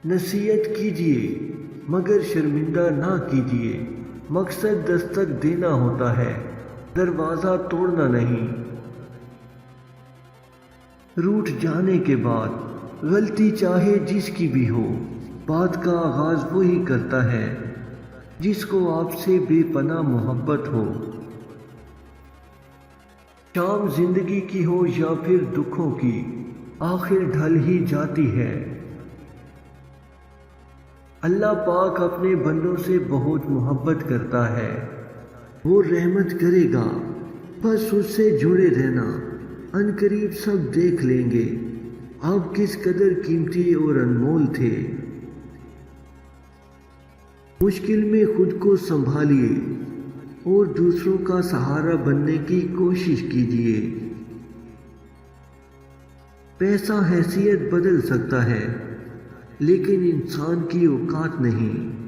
نصیحت کیجیے مگر شرمندہ نہ کیجیے۔ مقصد دستک دینا ہوتا ہے، دروازہ توڑنا نہیں۔ روٹھ جانے کے بعد غلطی چاہے جس کی بھی ہو، بات کا آغاز وہی کرتا ہے جس کو آپ سے بے پناہ محبت ہو۔ شام زندگی کی ہو یا پھر دکھوں کی، آخر ڈھل ہی جاتی ہے۔ اللہ پاک اپنے بندوں سے بہت محبت کرتا ہے، وہ رحمت کرے گا، بس اس سے جڑے رہنا۔ عنقریب سب دیکھ لیں گے آپ کس قدر قیمتی اور انمول تھے۔ مشکل میں خود کو سنبھالیے اور دوسروں کا سہارا بننے کی کوشش کیجیے۔ پیسہ حیثیت بدل سکتا ہے لیکن انسان کی اوقات نہیں۔